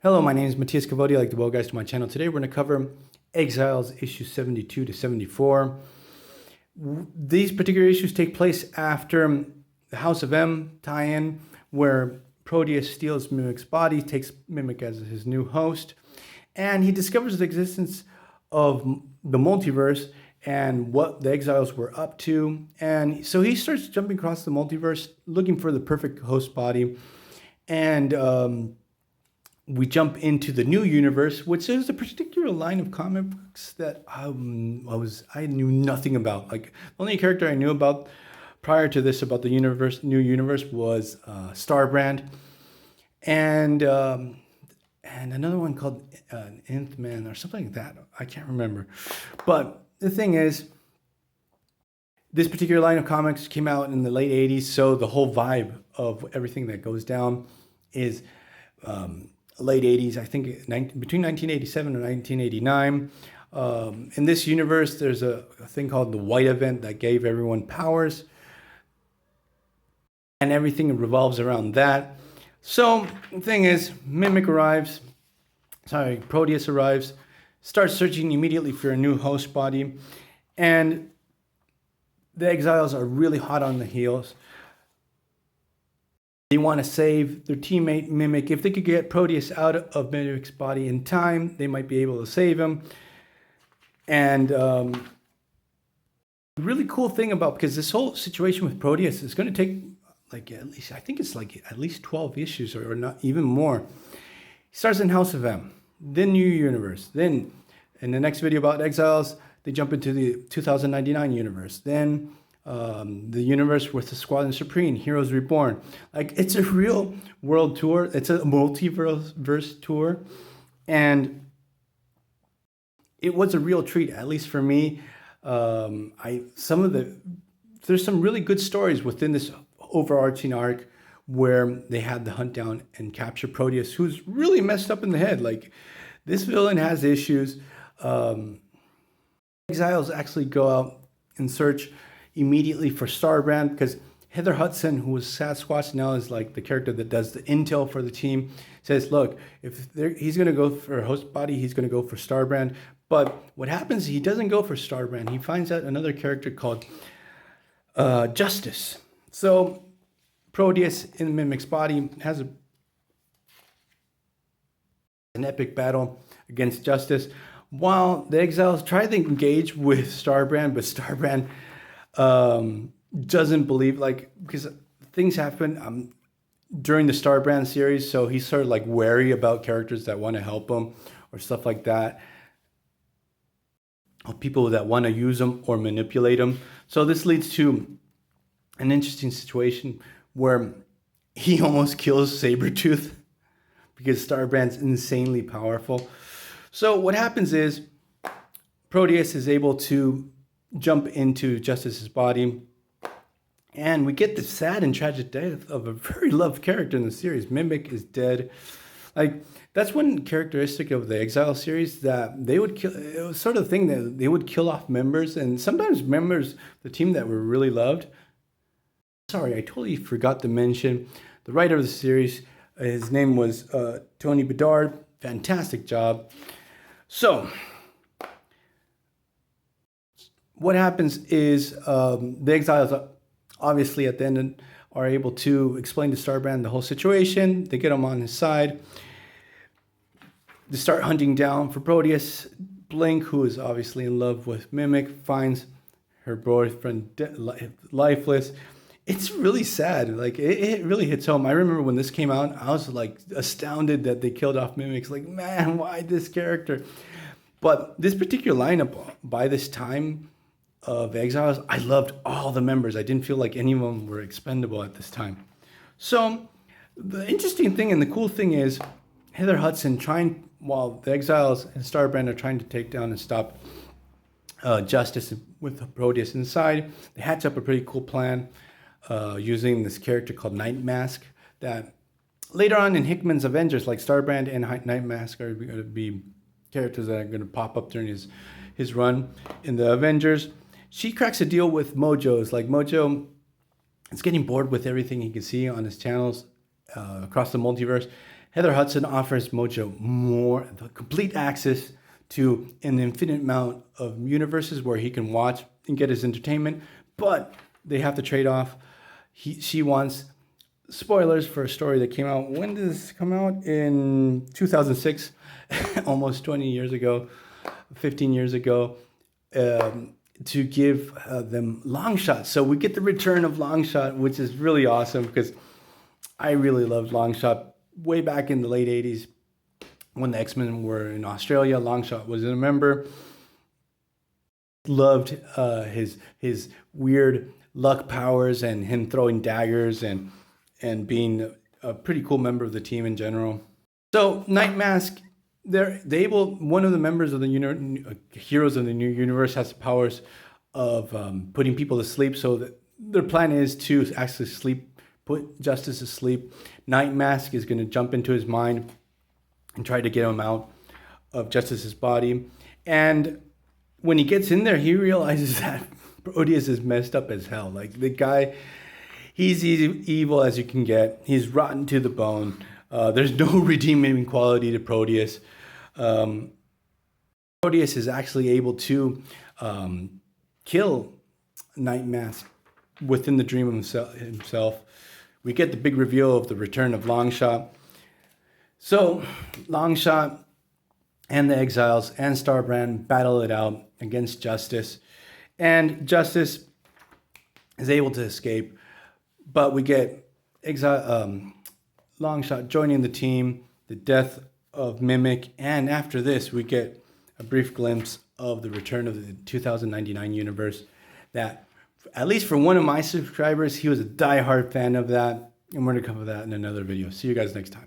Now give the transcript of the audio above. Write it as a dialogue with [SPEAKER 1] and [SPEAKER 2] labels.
[SPEAKER 1] Hello, my name is Matthias Cavodia. I'd like to welcome guys to my channel. Today we're going to cover Exiles issues 72 to 74. These particular issues take place after the House of M tie-in, where Proteus steals Mimic's body, takes Mimic as his new host, and he discovers the existence of the multiverse and what the Exiles were up to. And so he starts jumping across the multiverse, looking for the perfect host body. And we jump into the new universe, which is a particular line of comic books that I knew nothing about. Like, the only character I knew about prior to this about the new universe was Starbrand, and another one called Nth Man or something like that. I can't remember. But the thing is, this particular line of comics came out in the late 80s, so the whole vibe of everything that goes down is late 80s, I think between 1987 and 1989. In this universe, there's a thing called the White Event that gave everyone powers, and everything revolves around that. So the thing is, Proteus arrives, starts searching immediately for a new host body, and the Exiles are really hot on the heels. They want to save their teammate Mimic. If they could get Proteus out of Mimic's body in time, they might be able to save him. And the really cool thing about, because this whole situation with Proteus is going to take at least 12 issues or not even more. He starts in House of M, then New Universe. Then in the next video about Exiles, they jump into the 2099 universe. Then the universe with the Squadron Supreme, Heroes Reborn. Like, it's a real world tour. It's a multiverse tour, and it was a real treat, at least for me. There's some really good stories within this overarching arc where they had to hunt down and capture Proteus, who's really messed up in the head. Like, this villain has issues. Exiles actually go out and search immediately for Starbrand, because Heather Hudson, who was Sasquatch, now is like the character that does the intel for the team, says, look, if he's going to go for a host body, he's going to go for Starbrand. But what happens, he doesn't go for Starbrand. He finds out another character called Justice. So Proteus in Mimic's body has an epic battle against Justice, while the Exiles try to engage with Starbrand, but Starbrand doesn't believe, because things happen during the Starbrand series, so he's sort of like wary about characters that want to help him or stuff like that, or people that want to use him or manipulate him. So this leads to an interesting situation where he almost kills Sabretooth because Starbrand's insanely powerful. So what happens is Proteus is able to jump into Justice's body, and we get the sad and tragic death of a very loved character in the series. Mimic is dead. Like, that's one characteristic of the Exile series, that they would kill. It was sort of the thing that they would kill off members, and sometimes members of the team that were really loved. Sorry, I totally forgot to mention the writer of the series. His name was Tony Bedard. Fantastic job. So what happens is the Exiles, obviously at the end, are able to explain to Starbrand the whole situation. They get him on his side. They start hunting down for Proteus. Blink, who is obviously in love with Mimic, finds her boyfriend lifeless. It's really sad. Like, it really hits home. I remember when this came out, I was like astounded that they killed off Mimic. Like, man, why this character? But this particular lineup, by this time of Exiles, I loved all the members. I didn't feel like any of them were expendable at this time. So the interesting thing and the cool thing is, Heather Hudson, while the Exiles and Starbrand are trying to take down and stop Justice with Proteus inside, they hatch up a pretty cool plan using this character called Night Mask, that later on in Hickman's Avengers, like Starbrand and Night Mask are going to be characters that are going to pop up during his run in the Avengers. She cracks a deal with Mojo's. Like, Mojo is getting bored with everything he can see on his channels across the multiverse, Heather Hudson offers Mojo more complete access to an infinite amount of universes where he can watch and get his entertainment, but they have to trade off. She wants spoilers for a story that came out. When did this come out? In 2006, almost 20 years ago, 15 years ago, to give them Longshot. So we get the return of Longshot, which is really awesome because I really loved Longshot way back in the late 80s when the X-Men were in Australia. Longshot was a member. Loved his weird luck powers and him throwing daggers and being a pretty cool member of the team in general. So Night Mask, one of the members of the heroes of the new universe has the powers of putting people to sleep. So their plan is to actually put Justice to sleep. Night Mask is going to jump into his mind and try to get him out of Justice's body. And when he gets in there, he realizes that Proteus is messed up as hell. Like, the guy, he's evil as you can get. He's rotten to the bone. There's no redeeming quality to Proteus. Proteus is actually able to kill Night Mask within the dream of himself. We get the big reveal of the return of Longshot. So Longshot and the Exiles and Starbrand battle it out against Justice. And Justice is able to escape. But we get Longshot joining the team, the death of Mimic, and after this we get a brief glimpse of the return of the 2099 universe that, at least for one of my subscribers, he was a diehard fan of that, and we're going to cover that in another video. See you guys next time.